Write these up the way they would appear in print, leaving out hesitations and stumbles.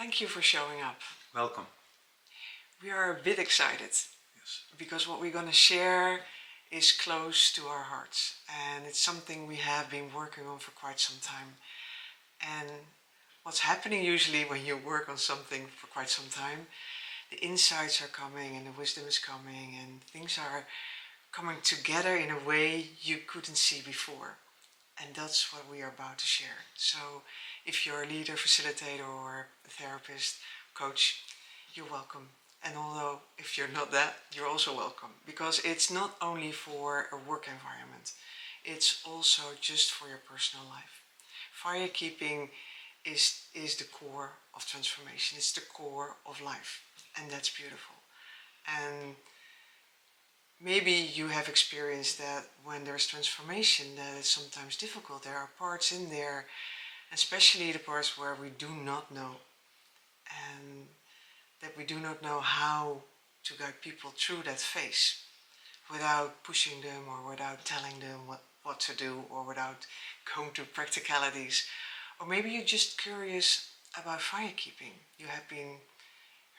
Thank you for showing up. Welcome. We are a bit excited Yes. because what we're going to share is close to our hearts, and it's something we have been working on for quite some time. And what's happening usually when you work on something for quite some time, the insights are coming and the wisdom is coming and things are coming together in a way you couldn't see before. And that's what we are about to share. So if you're a leader, facilitator, or a therapist, coach, you're welcome. And although if you're not that, you're also welcome. Because it's not only for a work environment, it's also just for your personal life. Firekeeping is the core of transformation. It's the core of life. And that's beautiful. And maybe you have experienced that when there's transformation, that it's sometimes difficult. There are parts in there, especially the parts where we do not know, and that we do not know how to guide people through that phase without pushing them or without telling them what to do or without going to practicalities. Or maybe you're just curious about firekeeping. You have been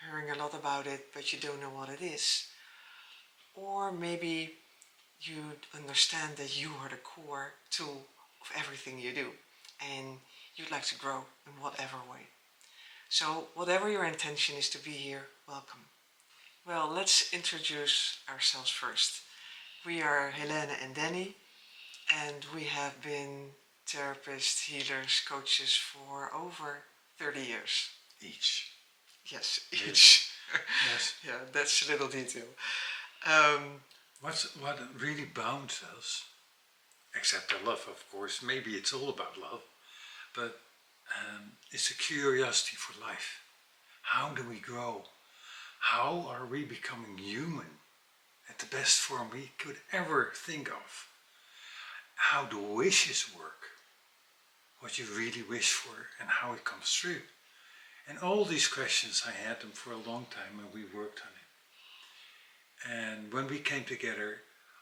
hearing a lot about it, but you don't know what it is. Or maybe you understand that you are the core tool of everything you do and you'd like to grow in whatever way. So whatever your intention is to be here, welcome. Well, let's introduce ourselves first. We are Helene and Danny, and we have been therapists, healers, coaches for over 30 years. Each. Yes, each. Yes. Yeah, that's a little detail. What really bounds us, except the love, of course, maybe it's all about love, but it's a curiosity for life. How do we grow? How are we becoming human at the best form we could ever think of? How do wishes work? What you really wish for and how it comes true. And all these questions, I had them for a long time and we worked on it. And when we came together,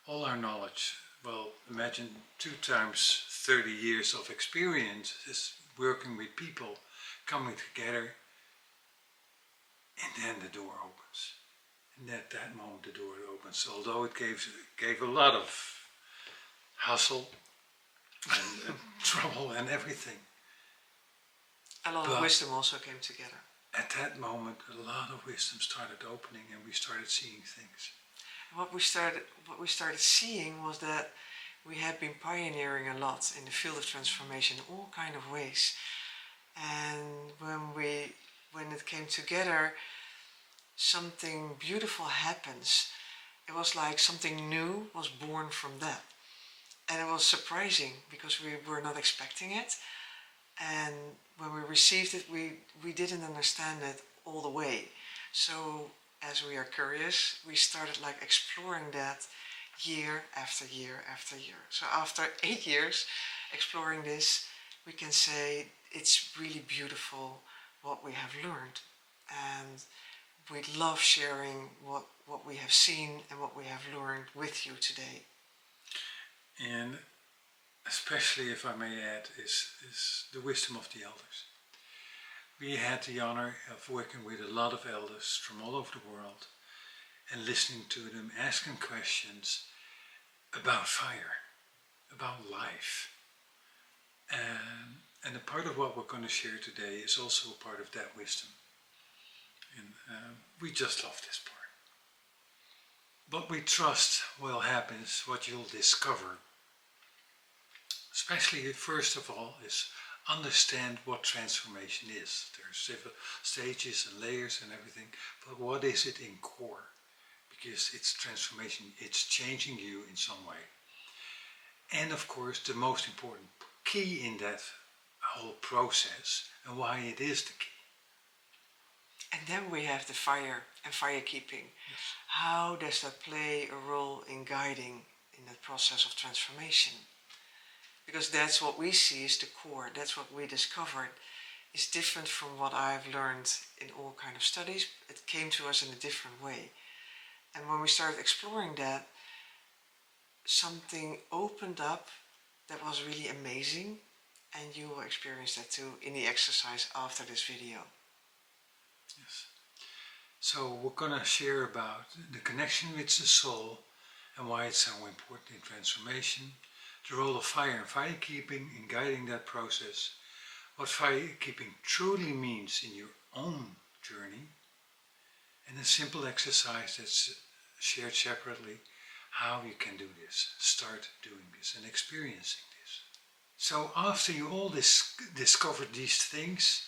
all our knowledge, well, imagine 2 times 30 years of experience is working with people, coming together, and then the door opens. And at that moment the door opens, although it gave a lot of hustle and trouble and everything. A lot of wisdom also came together. At that moment, a lot of wisdom started opening and we started seeing things. What we started seeing was that we had been pioneering a lot in the field of transformation in all kind of ways. And when it came together, something beautiful happens. It was like something new was born from that. And it was surprising because we were not expecting it. And when we received it, we didn't understand it all the way. So as we are curious, we started like exploring that year after year after year. So after 8 years exploring this, we can say it's really beautiful what we have learned. And we love sharing what we have seen and what we have learned with you today. And especially, if I may add, is the wisdom of the elders. We had the honor of working with a lot of elders from all over the world and listening to them, asking questions about fire, about life. And a part of what we're going to share today is also a part of that wisdom. And we just love this part. What we trust will happen is what you'll discover. Especially, first of all, is understand what transformation is. There are several stages and layers and everything, but what is it in core? Because it's transformation, it's changing you in some way. And of course, the most important key in that whole process and why it is the key. And then we have the fire and firekeeping. Yes. How does that play a role in guiding in the process of transformation? Because that's what we see is the core, that's what we discovered. It's different from what I've learned in all kind of studies. It came to us in a different way. And when we started exploring that, something opened up that was really amazing, and you will experience that too in the exercise after this video. Yes. So we're going to share about the connection with the soul and why it's so important in transformation, the role of fire and firekeeping in guiding that process, what firekeeping truly means in your own journey, and a simple exercise that's shared separately, how you can do this, start doing this and experiencing this. So after you all discovered these things,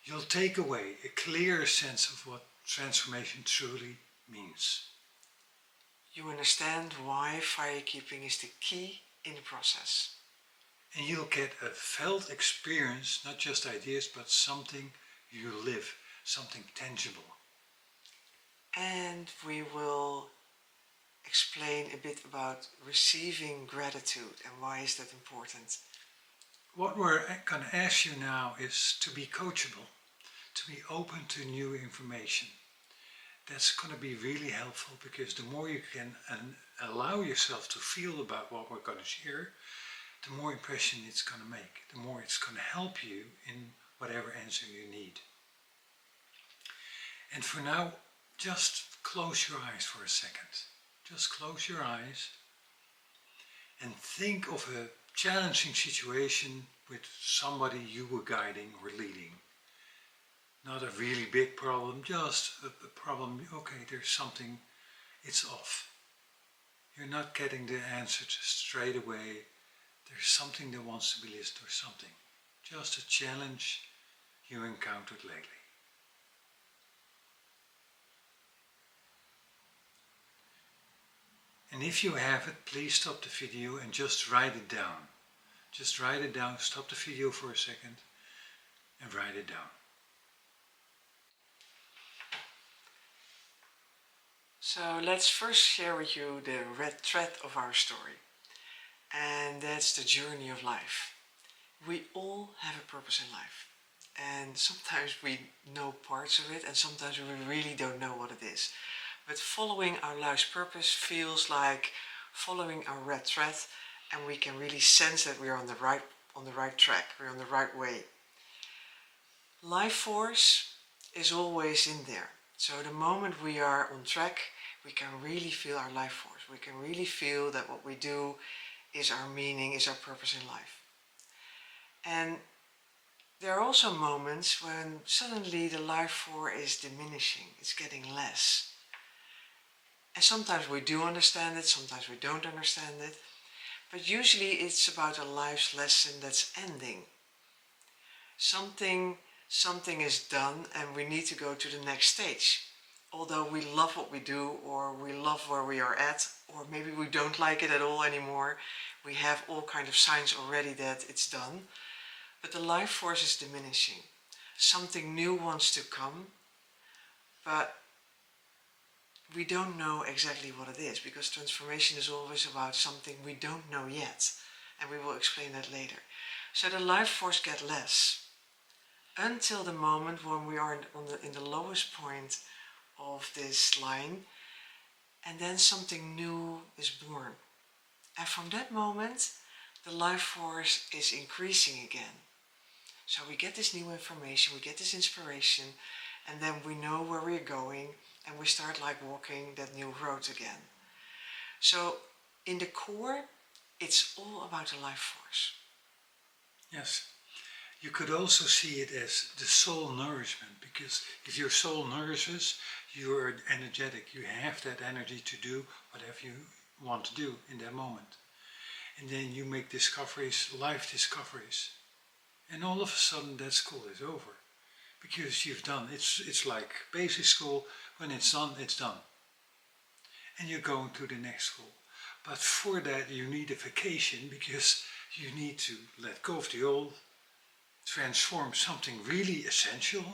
you'll take away a clear sense of what transformation truly means. You understand why firekeeping is the key in the process. And you'll get a felt experience, not just ideas, but something you live, something tangible. And we will explain a bit about receiving gratitude and why is that important. What we're going to ask you now is to be coachable, to be open to new information. That's going to be really helpful because the more you can allow yourself to feel about what we're going to share, the more impression it's going to make, the more it's going to help you in whatever answer you need. And for now, just close your eyes for a second. Just close your eyes and think of a challenging situation with somebody you were guiding or leading. Not a really big problem, just a problem, okay, there's something, it's off. You're not getting the answer straight away. There's something that wants to be listened or something. Just a challenge you encountered lately. And if you have it, please stop the video and just write it down. Just write it down, stop the video for a second and write it down. So let's first share with you the red thread of our story. And that's the journey of life. We all have a purpose in life. And sometimes we know parts of it and sometimes we really don't know what it is. But following our life's purpose feels like following our red thread, and we can really sense that we're on the right track, we're on the right way. Life force is always in there. So the moment we are on track, we can really feel our life force. We can really feel that what we do is our meaning, is our purpose in life. And there are also moments when suddenly the life force is diminishing, it's getting less. And sometimes we do understand it, sometimes we don't understand it, but usually it's about a life's lesson that's ending. Something is done and we need to go to the next stage. Although we love what we do, or we love where we are at, or maybe we don't like it at all anymore, we have all kind of signs already that it's done, but the life force is diminishing. Something new wants to come, but we don't know exactly what it is, because transformation is always about something we don't know yet, and we will explain that later. So the life force gets less until the moment when we are in the lowest point of this line, and then something new is born. And from that moment, the life force is increasing again. So we get this new information, we get this inspiration, and then we know where we're going, and we start like walking that new road again. So in the core, it's all about the life force. Yes. You could also see it as the soul nourishment, because if your soul nourishes, you are energetic. You have that energy to do whatever you want to do in that moment. And then you make discoveries, life discoveries. And all of a sudden that school is over. Because you've done, it's like basic school, when it's done, it's done. And you're going to the next school. But for that you need a vacation, because you need to let go of the old, transform something really essential,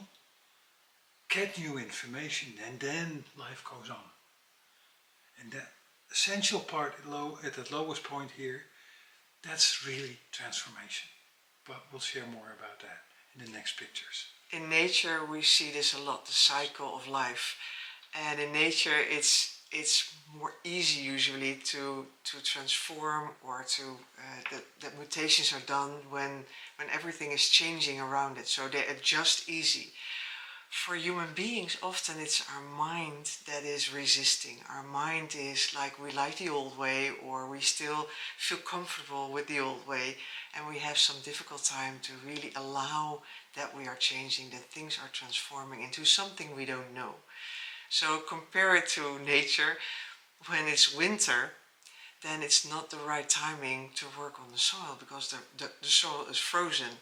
get new information, and then life goes on. And that essential part at the lowest point here, that's really transformation. But we'll share more about that in the next pictures. In nature we see this a lot, the cycle of life. And in nature it's more easy usually to transform, or to that mutations are done when everything is changing around it. So they adjust easy. for human beings, often it's our mind that is resisting. Our mind is like, we like the old way, or we still feel comfortable with the old way, and we have some difficult time to really allow that we are changing, that things are transforming into something we don't know. So compare it to nature. When it's winter, then it's not the right timing to work on the soil, because the soil is frozen.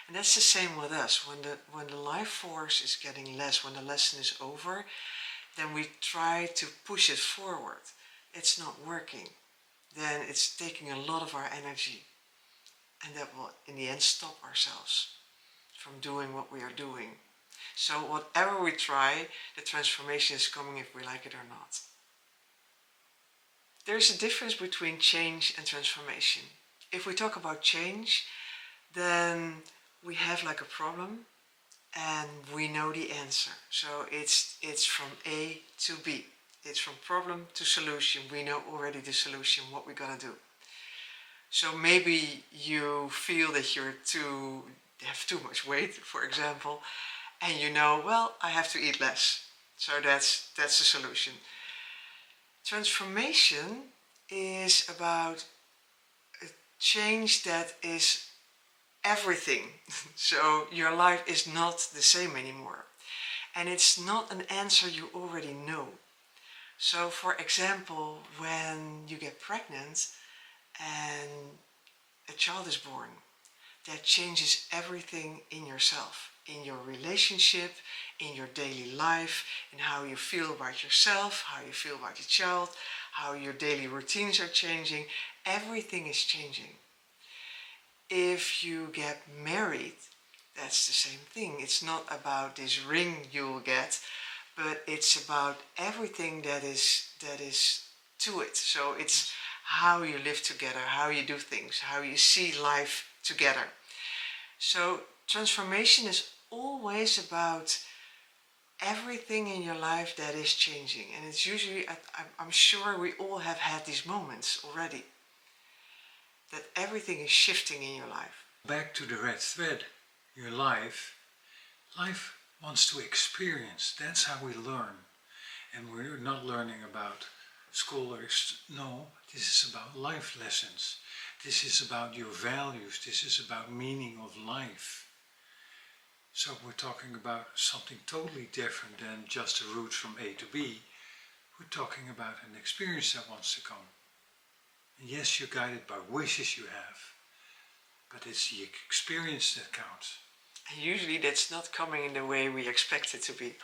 And that's the same with us. When the life force is getting less, when the lesson is over, then we try to push it forward. It's not working. Then it's taking a lot of our energy. And that will, in the end, stop ourselves from doing what we are doing. So whatever we try, the transformation is coming if we like it or not. There's a difference between change and transformation. If we talk about change, then we have like a problem and we know the answer. So it's from A to B. It's from problem to solution. We know already the solution, what we're gonna do. So maybe you feel that you have too much weight, for example, and you know, well, I have to eat less. So that's the solution. Transformation is about a change that is everything. So your life is not the same anymore. And it's not an answer you already know. So for example, when you get pregnant and a child is born, that changes everything in yourself, in your relationship, in your daily life, in how you feel about yourself, how you feel about your child, how your daily routines are changing. Everything is changing. If you get married, that's the same thing. It's not about this ring you'll get, but it's about everything that is to it. So it's how you live together, how you do things, how you see life together. So transformation is always about everything in your life that is changing. And it's usually, I'm sure we all have had these moments already, that everything is shifting in your life. Back to the red thread, your life. Life wants to experience. That's how we learn. And we're not learning about school or no, this is about life lessons. This is about your values. This is about meaning of life. So we're talking about something totally different than just a route from A to B. We're talking about an experience that wants to come. And yes, you're guided by wishes you have, but it's the experience that counts. And usually that's not coming in the way we expect it to be.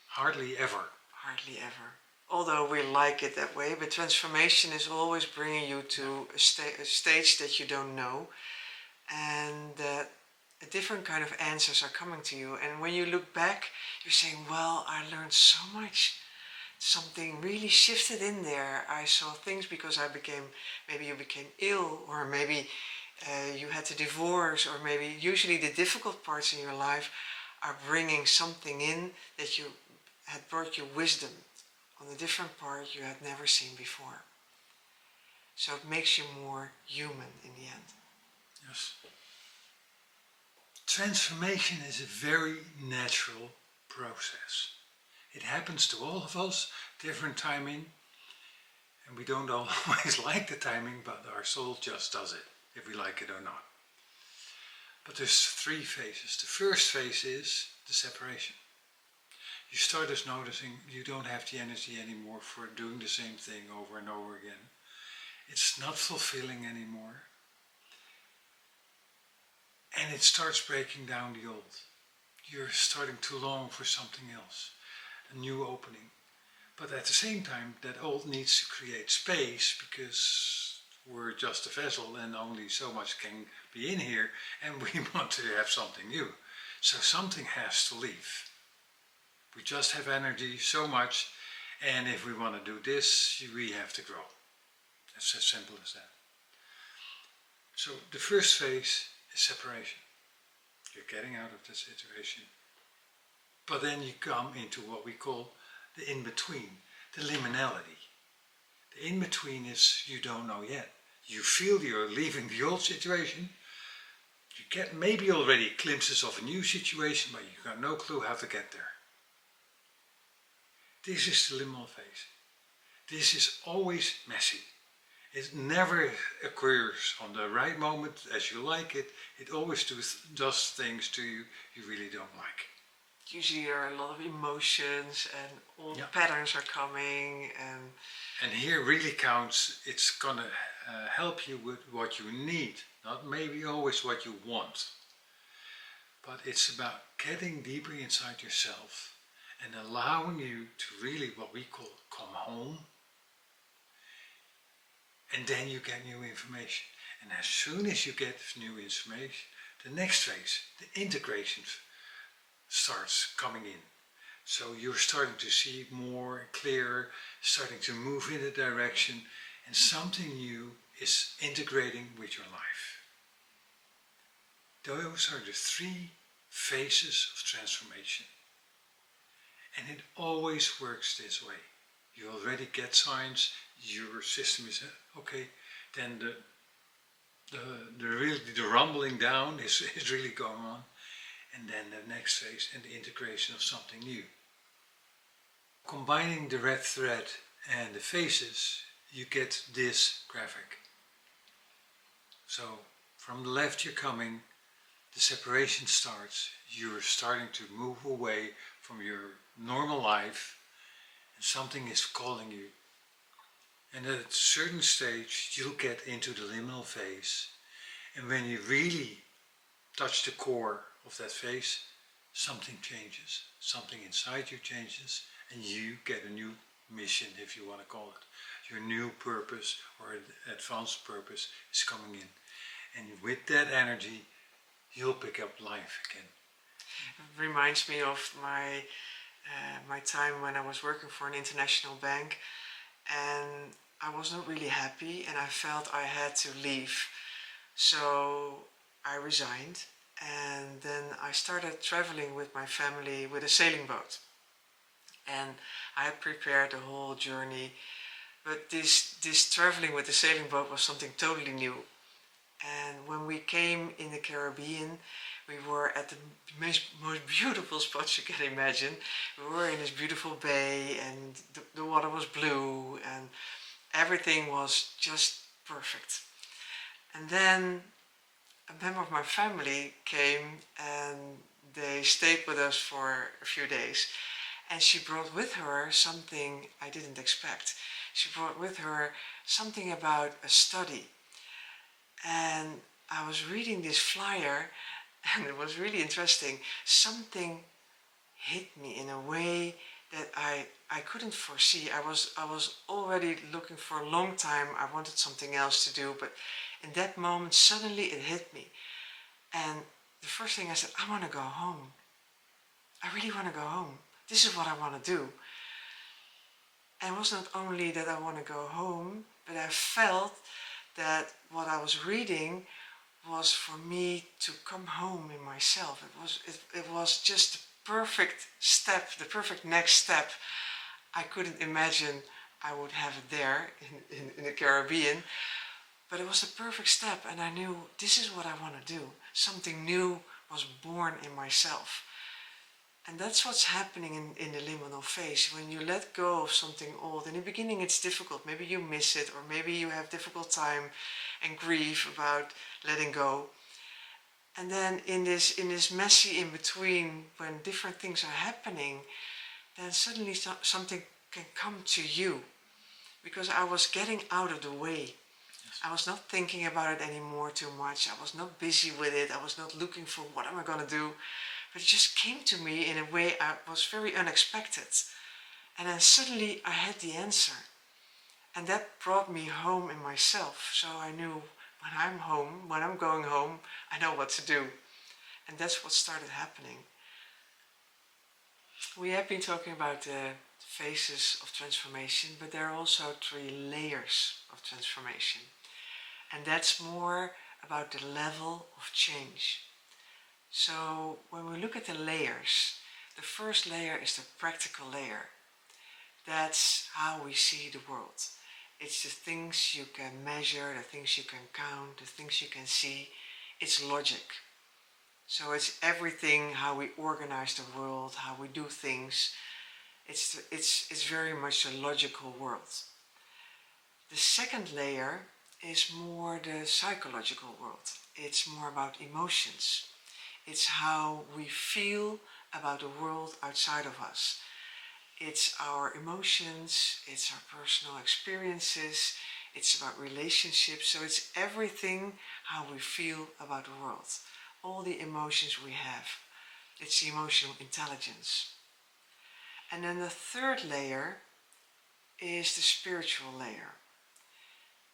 Hardly ever. Hardly ever. Although we like it that way, but transformation is always bringing you to a stage that you don't know, and that a different kind of answers are coming to you. And when you look back, you're saying, well, I learned so much. Something really shifted in there. I saw things because maybe you became ill, or maybe you had to divorce, or maybe usually the difficult parts in your life are bringing something in that you had brought you wisdom on a different part you had never seen before. So it makes you more human in the end. Yes. Transformation is a very natural process. It happens to all of us, different timing, and we don't always like the timing, but our soul just does it, if we like it or not. But there's 3 phases. The first phase is the separation. You start as noticing you don't have the energy anymore for doing the same thing over and over again. It's not fulfilling anymore. And it starts breaking down the old. You're starting to long for something else, a new opening. But at the same time, that old needs to create space, because we're just a vessel and only so much can be in here, and we want to have something new. So something has to leave. We just have energy so much, and if we want to do this, we have to grow. It's as simple as that. So the first phase is separation. You're getting out of the situation. But then you come into what we call the in-between, the liminality. The in-between is you don't know yet. You feel you're leaving the old situation. You get maybe already glimpses of a new situation, but you've got no clue how to get there. This is the liminal phase. This is always messy. It never occurs on the right moment as you like it. It always does things to you you really don't like. Usually there are a lot of emotions and all patterns are coming, and here really counts, it's gonna help you with what you need, not maybe always what you want. But it's about getting deeper inside yourself and allowing you to really, what we call, come home. And then you get new information. And as soon as you get new information, the next phase, the integration, starts coming in. So you're starting to see more clear, starting to move in a direction, and something new is integrating with your life. Those are the 3 phases of transformation. And it always works this way. You already get signs, your system is okay, then the rumbling down is really going on, and then the next phase and the integration of something new. Combining the red thread and the phases, you get this graphic. So from the left you're coming, the separation starts, you're starting to move away from your normal life, and something is calling you. And at a certain stage you'll get into the liminal phase, and when you really touch the core of that phase, something changes, something inside you changes, and you get a new mission, if you want to call it. Your new purpose or advanced purpose is coming in, and with that energy you'll pick up life again. It reminds me of my time when I was working for an international bank, and I wasn't really happy and I felt I had to leave. So I resigned, and then I started traveling with my family with a sailing boat. And I had prepared the whole journey, but this traveling with the sailing boat was something totally new. And when we came in the Caribbean, we were at the most beautiful spots you can imagine. We were in this beautiful bay, and the water was blue, and everything was just perfect. And then a member of my family came, and they stayed with us for a few days. And she brought with her something I didn't expect. She brought with her something about a study. And I was reading this flyer, and it was really interesting. Something hit me in a way that I couldn't foresee. I was already looking for a long time. I wanted something else to do, but in that moment suddenly it hit me. And the first thing I said, I want to go home. I really want to go home. This is what I want to do. And it was not only that I want to go home, but I felt that what I was reading was for me to come home in myself. It was just the perfect step, the perfect next step. I couldn't imagine I would have it there in the Caribbean, but it was the perfect step, and I knew this is what I want to do. Something new was born in myself. And that's what's happening in the liminal phase. When you let go of something old, in the beginning it's difficult. Maybe you miss it, or maybe you have difficult time and grief about letting go. And then in this messy in-between, when different things are happening, then suddenly something can come to you. Because I was getting out of the way. Yes. I was not thinking about it anymore too much. I was not busy with it. I was not looking for what am I going to do. But it just came to me in a way I was very unexpected. And then suddenly I had the answer. And that brought me home in myself. So I knew when I'm home, when I'm going home, I know what to do. And that's what started happening. We have been talking about the phases of transformation, but there are also 3 layers of transformation. And that's more about the level of change. So when we look at the layers, the first layer is the practical layer. That's how we see the world. It's the things you can measure, the things you can count, the things you can see. It's logic. So it's everything, how we organize the world, how we do things. It's very much a logical world. The second layer is more the psychological world. It's more about emotions. It's how we feel about the world outside of us. It's our emotions, it's our personal experiences, it's about relationships, so it's everything how we feel about the world. All the emotions we have. It's the emotional intelligence. And then the third layer is the spiritual layer.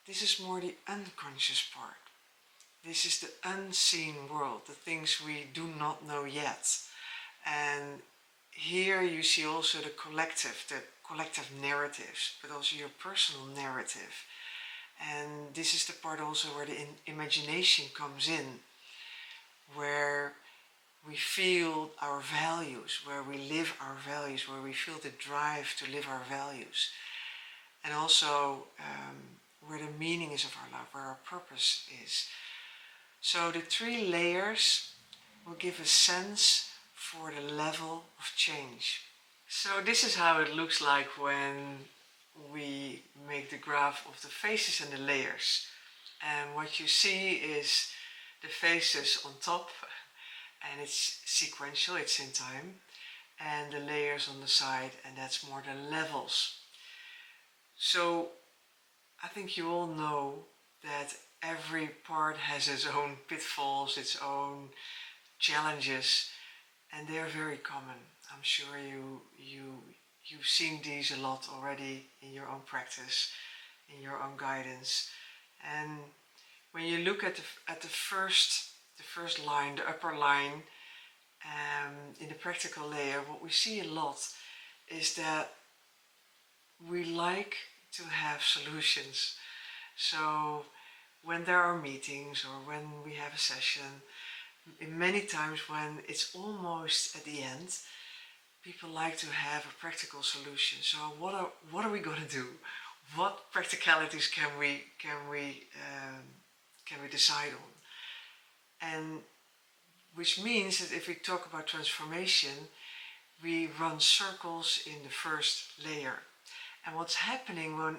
This is more the unconscious part. This is the unseen world, the things we do not know yet. And here you see also the collective narratives, but also your personal narrative. And this is the part also where the imagination comes in, where we feel our values, where we live our values, where we feel the drive to live our values. And also where the meaning is of our life, where our purpose is. So the three layers will give a sense for the level of change. So this is how it looks like when we make the graph of the phases and the layers. And what you see is the phases on top, and it's sequential, it's in time, and the layers on the side, and that's more the levels. So I think you all know that every part has its own pitfalls, its own challenges, and they're very common. I'm sure you've seen these a lot already in your own practice, in your own guidance. And when you look at the first line, the upper line, in the practical layer, what we see a lot is that we like to have solutions. So when there are meetings or when we have a session, many times when it's almost at the end, people like to have a practical solution. So what are we going to do? What practicalities can we decide on? And which means that if we talk about transformation, we run circles in the first layer. And what's happening when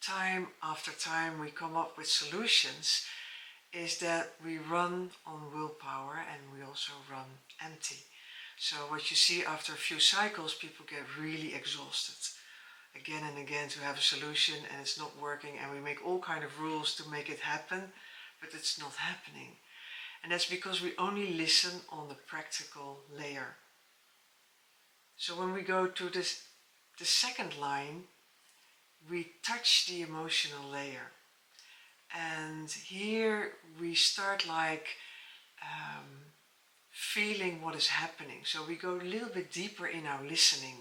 time after time we come up with solutions is that we run on willpower and we also run empty. So what you see after a few cycles, people get really exhausted again and again to have a solution, and it's not working, and we make all kind of rules to make it happen, but it's not happening. And that's because we only listen on the practical layer. So when we go to the second line, we touch the emotional layer. And here we start like feeling what is happening. So we go a little bit deeper in our listening.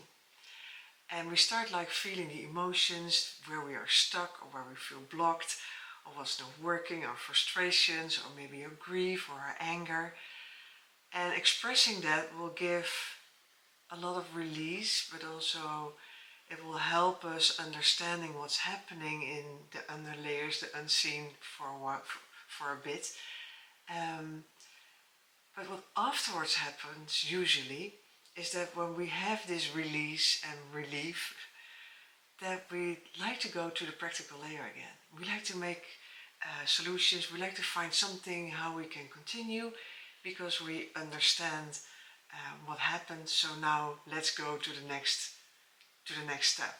And we start like feeling the emotions, where we are stuck or where we feel blocked, or what's not working, our frustrations, or maybe our grief or our anger. And expressing that will give a lot of release, but also it will help us understanding what's happening in the underlayers, the unseen for a while, for a bit. But what afterwards happens usually is that when we have this release and relief, that we like to go to the practical layer again. We like to make solutions. We like to find something how we can continue, because we understand what happened. So now let's go to the next step.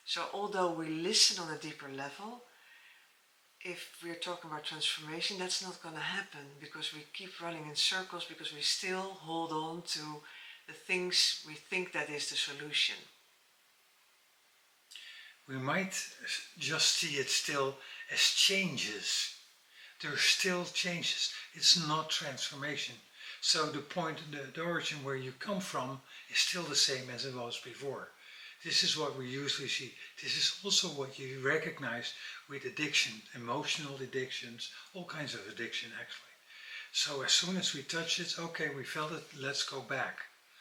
So although we listen on a deeper level, if we're talking about transformation, that's not going to happen, because we keep running in circles, because we still hold on to the things we think that is the solution. We might just see it still as changes. There are still changes. It's not transformation. So the point, the origin where you come from is still the same as it was before. This is what we usually see. This is also what you recognize with addiction, emotional addictions, all kinds of addiction actually. So as soon as we touch it, okay, we felt it, let's go back.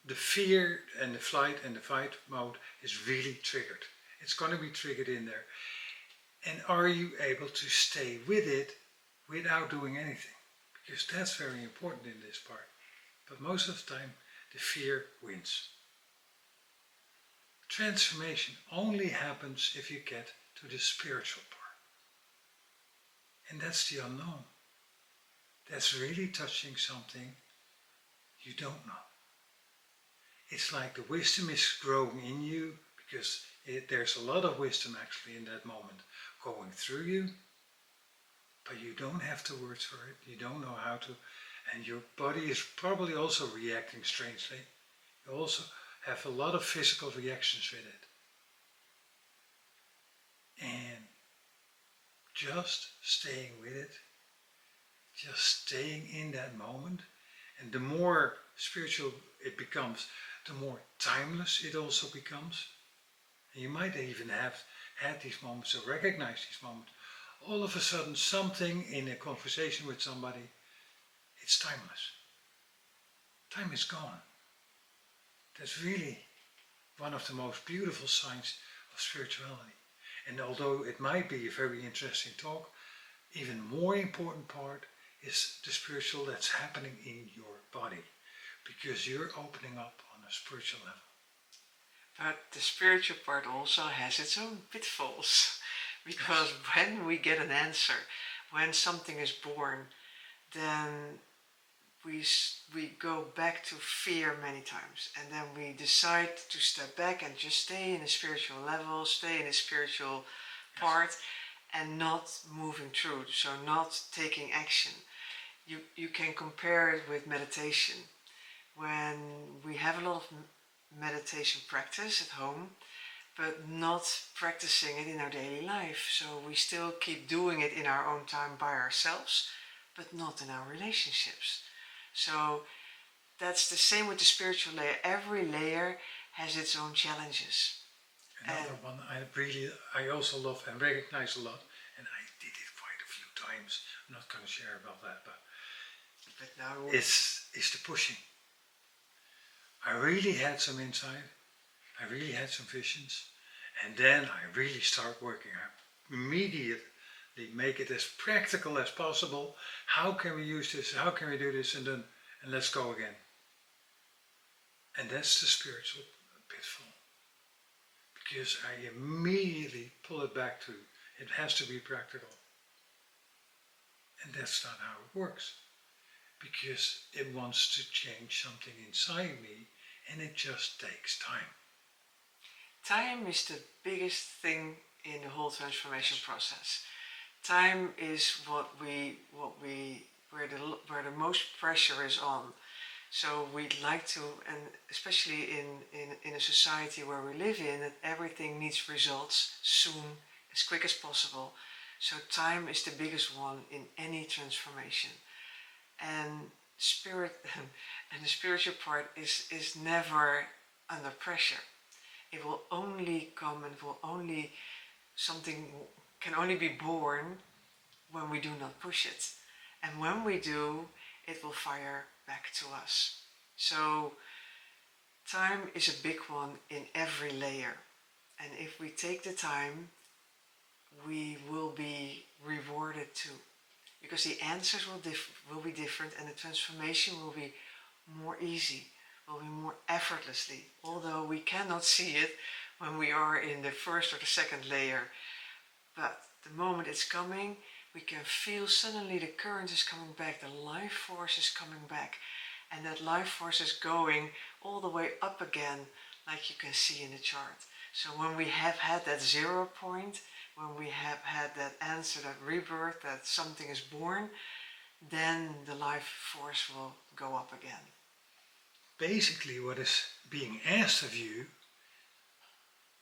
The fear and the flight and the fight mode is really triggered. It's going to be triggered in there. And are you able to stay with it without doing anything? Because that's very important in this part. But most of the time, the fear wins. transformation only happens if you get to the spiritual part. And that's the unknown. That's really touching something you don't know. It's like the wisdom is growing in you because there's a lot of wisdom actually in that moment going through you, but you don't have the words for it. You don't know how to, and your body is probably also reacting strangely. You also have a lot of physical reactions with it. And just staying with it, just staying in that moment, and the more spiritual it becomes, the more timeless it also becomes. And you might even have had these moments or recognize these moments. All of a sudden, something in a conversation with somebody, it's timeless. Time is gone. That's really one of the most beautiful signs of spirituality. And although it might be a very interesting talk, even more important part is the spiritual that's happening in your body, because you're opening up on a spiritual level. But the spiritual part also has its own pitfalls, because when we get an answer, when something is born, then we go back to fear many times, and then we decide to step back and just stay in a spiritual level, stay in a spiritual part, and not moving through, so not taking action. You can compare it with meditation. When we have a lot of meditation practice at home, but not practicing it in our daily life, so we still keep doing it in our own time by ourselves, but not in our relationships. So that's the same with the spiritual layer. Every layer has its own challenges. Another one I also love and recognize a lot, and I did it quite a few times. I'm not going to share about that, but now it's the pushing. I really had some insight, I really had some visions, and then I really start working. I immediately make it as practical as possible. How can we use this? How can we do this? And let's go again. And that's the spiritual pitfall. Because I immediately pull it back to, it has to be practical. And that's not how it works. Because it wants to change something inside me, and it just takes time. Time is the biggest thing in the whole transformation process. Time is where the most pressure is on. So we'd like to, and especially in a society where we live in, that everything needs results soon, as quick as possible. So time is the biggest one in any transformation. And spirit and the spiritual part is never under pressure. It will only come, and something can only be born when we do not push it. And when we do, it will fire back to us. So time is a big one in every layer. And if we take the time, we will be rewarded too. Because the answers will be different, and the transformation will be more easy, will be more effortlessly, although we cannot see it when we are in the first or the second layer. But the moment it's coming, we can feel suddenly the current is coming back, the life force is coming back, and that life force is going all the way up again, like you can see in the chart. So when we have had that 0 point, when we have had that answer, that rebirth, that something is born, then the life force will go up again. Basically, what is being asked of you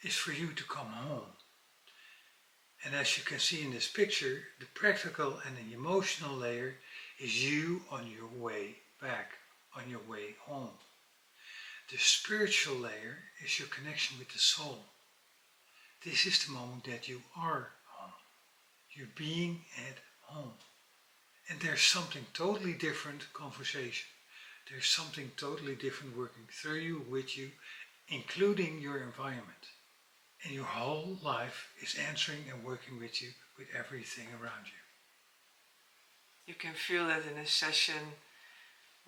is for you to come home. And as you can see in this picture, the practical and the emotional layer is you on your way back, on your way home. The spiritual layer is your connection with the soul. This is the moment that you are home. You're being at home. And there's something totally different conversation. There's something totally different working through you, with you, including your environment. And your whole life is answering and working with you, with everything around you. You can feel that in a session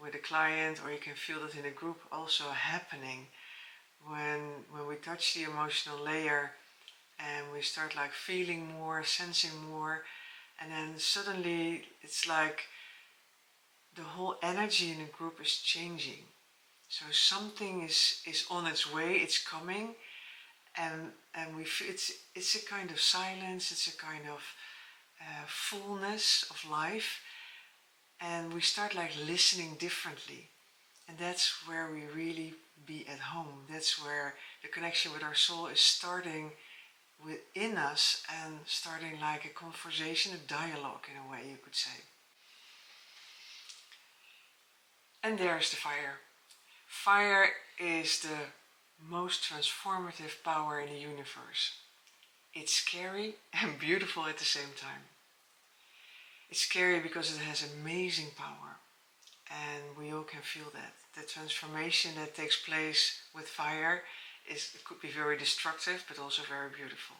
with a client, or you can feel that in a group also happening when we touch the emotional layer and we start like feeling more, sensing more, and then suddenly it's like the whole energy in the group is changing. So something is on its way, it's coming, and we feel it's a kind of silence, it's a kind of fullness of life, and we start like listening differently, and that's where we really be at home. That's where the connection with our soul is starting within us and starting like a conversation, a dialogue in a way you could say. And there's the fire. Fire is the most transformative power in the universe. It's scary and beautiful at the same time. It's scary because it has amazing power, and we all can feel that. The transformation that takes place with fire it could be very destructive, but also very beautiful.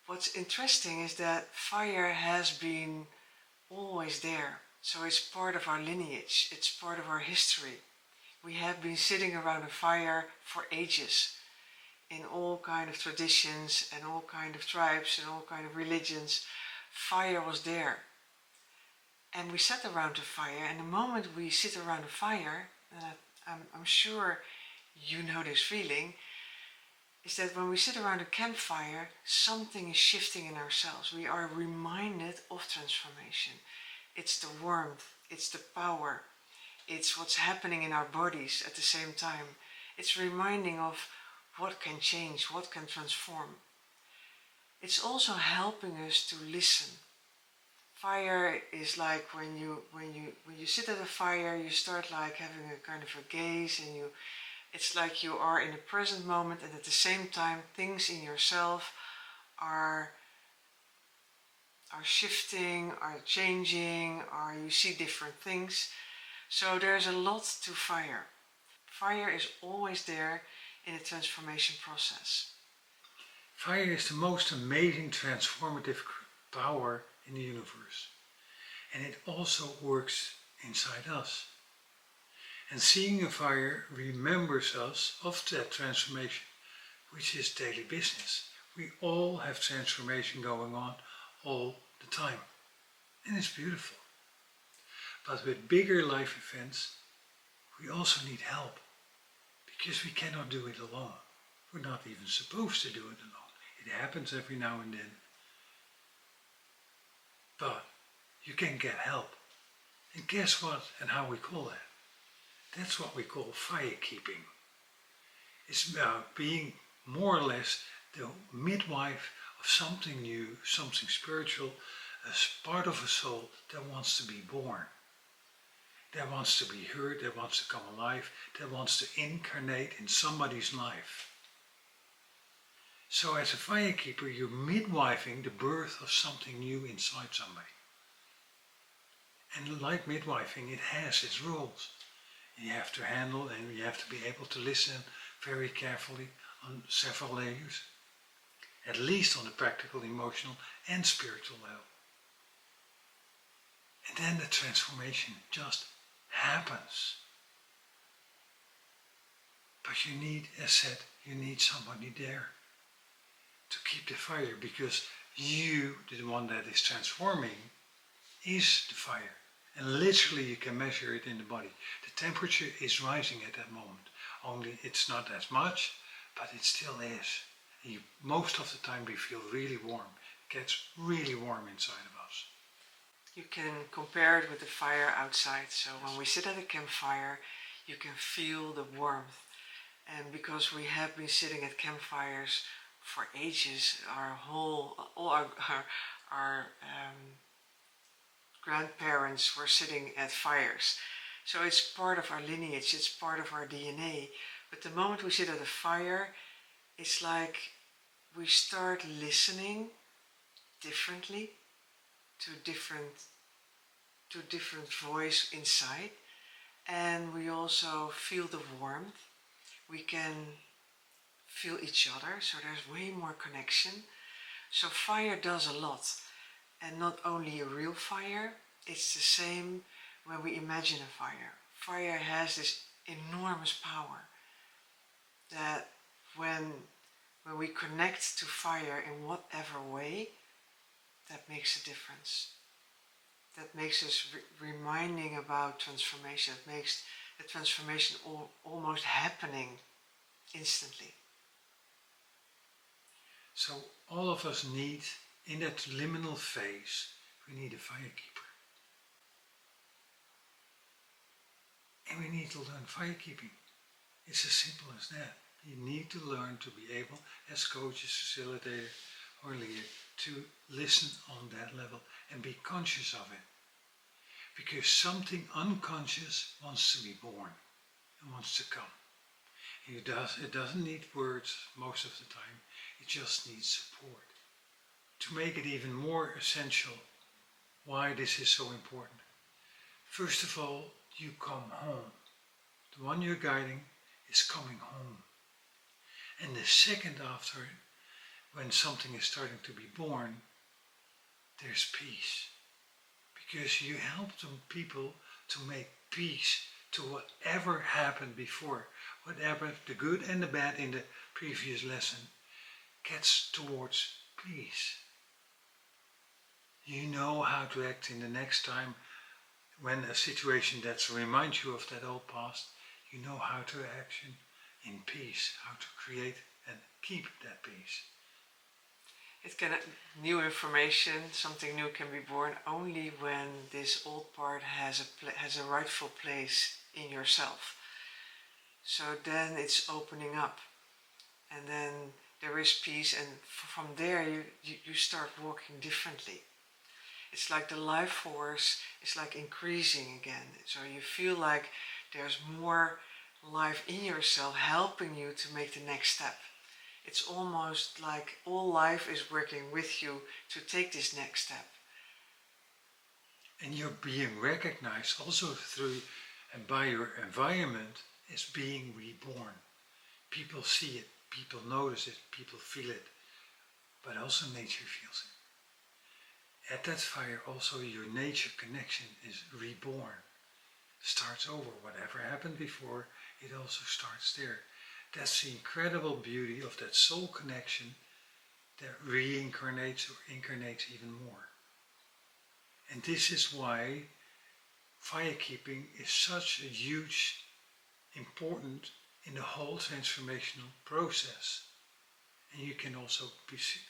What's interesting is that fire has been always there. So it's part of our lineage, it's part of our history. We have been sitting around a fire for ages, in all kind of traditions and all kind of tribes and all kind of religions. Fire was there. And we sat around the fire, and the moment we sit around a fire, and I'm sure you know this feeling, is that when we sit around a campfire, something is shifting in ourselves. We are reminded of transformation. It's the warmth, it's the power, it's what's happening in our bodies at the same time. It's reminding of what can change, what can transform. It's also helping us to listen. Fire is like when you sit at a fire, you start like having a kind of a gaze, and it's like you are in the present moment, and at the same time things in yourself are shifting, are changing, or you see different things. So there's a lot to fire. Fire is always there in the transformation process. Fire is the most amazing transformative power in the universe. And it also works inside us. And seeing a fire remembers us of that transformation, which is daily business. We all have transformation going on all the time. And it's beautiful. But with bigger life events, we also need help. Because we cannot do it alone. We're not even supposed to do it alone. It happens every now and then. But you can get help. And guess what and how we call that? That's what we call fire keeping. It's about being more or less the midwife of something new, something spiritual, a part of a soul that wants to be born. That wants to be heard, that wants to come alive, that wants to incarnate in somebody's life. So as a firekeeper, you're midwifing the birth of something new inside somebody. And like midwifing, it has its rules. You have to handle and you have to be able to listen very carefully on several layers. At least on the practical, emotional and spiritual level. And then the transformation just happens. But you need, as said, you need somebody there to keep the fire, because you, the one that is transforming, is the fire. And literally you can measure it in the body. The temperature is rising at that moment. Only it's not as much, but it still is. And most of the time we feel really warm. It gets really warm inside of us. You can compare it with the fire outside. So when we sit at a campfire, you can feel the warmth. And because we have been sitting at campfires for ages, all our grandparents were sitting at fires. So it's part of our lineage, it's part of our DNA. But the moment we sit at a fire, it's like we start listening differently to different voice inside, and we also feel the warmth. We can feel each other, so there's way more connection. So fire does a lot, and not only a real fire, it's the same when we imagine a fire. Fire has this enormous power. that when we connect to fire in whatever way, that makes a difference. That makes us reminding about transformation. It makes the transformation almost happening instantly. So all of us need, in that liminal phase, we need a firekeeper. And we need to learn firekeeping. It's as simple as that. You need to learn to be able, as coaches, facilitator, or leader, to listen on that level and be conscious of it. Because something unconscious wants to be born and wants to come. It doesn't need words most of the time, it just needs support. To make it even more essential, why this is so important. First of all, you come home. The one you're guiding is coming home. And the second after, when something is starting to be born, there's peace. Because you help them people to make peace to whatever happened before, whatever the good and the bad in the previous lesson gets towards peace. You know how to act in the next time when a situation that reminds you of that old past, you know how to action in peace, how to create and keep that peace. It can, new information, something new can be born only when this old part has a rightful place in yourself. So then it's opening up, and then there is peace, and from there you start walking differently. It's like the life force is like increasing again. So you feel like there's more life in yourself helping you to make the next step. It's almost like all life is working with you to take this next step. And you're being recognized also through and by your environment as being reborn. People see it, people notice it, people feel it, but also nature feels it. At that fire also your nature connection is reborn, starts over. Whatever happened before, it also starts there. That's the incredible beauty of that soul connection that reincarnates or incarnates even more. And this is why firekeeping is such a huge, important in the whole transformational process. And you can also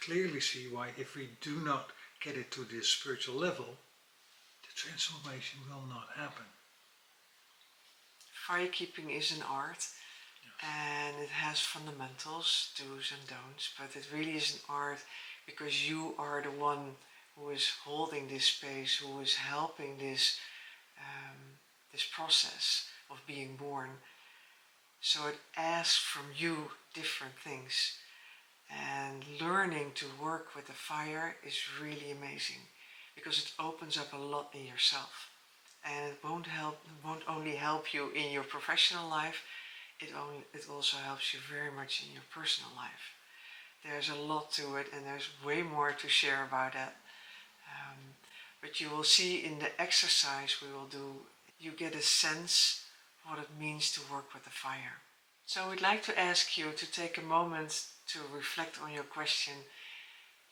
clearly see why if we do not get it to this spiritual level, the transformation will not happen. Firekeeping is an art, and it has fundamentals, do's and don'ts, but it really is an art because you are the one who is holding this space, who is helping this this process of being born. So it asks from you different things. And learning to work with the fire is really amazing because it opens up a lot in yourself. And it won't only help you in your professional life, it also helps you very much in your personal life. There's a lot to it, and there's way more to share about that. But you will see in the exercise we will do, you get a sense what it means to work with the fire. So we'd like to ask you to take a moment to reflect on your question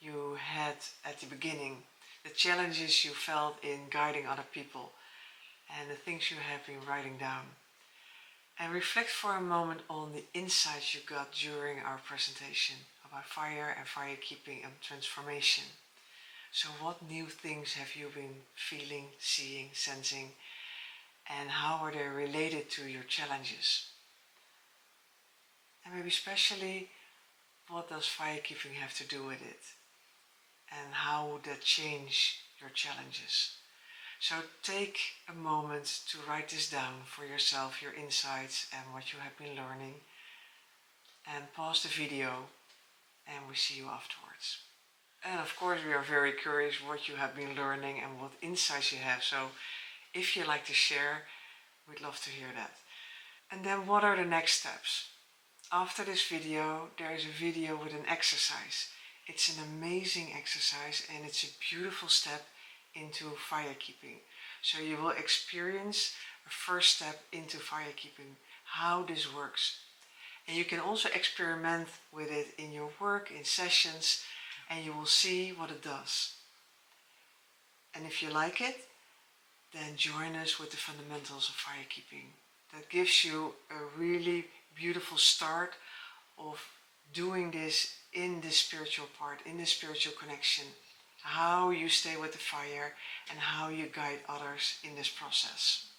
you had at the beginning, the challenges you felt in guiding other people, and the things you have been writing down. And reflect for a moment on the insights you got during our presentation about fire and firekeeping and transformation. So what new things have you been feeling, seeing, sensing, and how are they related to your challenges? And maybe especially, what does firekeeping have to do with it? And how would that change your challenges? So take a moment to write this down for yourself, your insights and what you have been learning. And pause the video, and we see you afterwards. And of course we are very curious what you have been learning and what insights you have. So if you like to share, we'd love to hear that. And then what are the next steps? After this video, there is a video with an exercise. It's an amazing exercise and it's a beautiful step into firekeeping. So you will experience a first step into firekeeping, how this works. And you can also experiment with it in your work, in sessions, and you will see what it does. And if you like it, then join us with the fundamentals of firekeeping. That gives you a really beautiful start of doing this in the spiritual part, in the spiritual connection, how you stay with the fire and how you guide others in this process.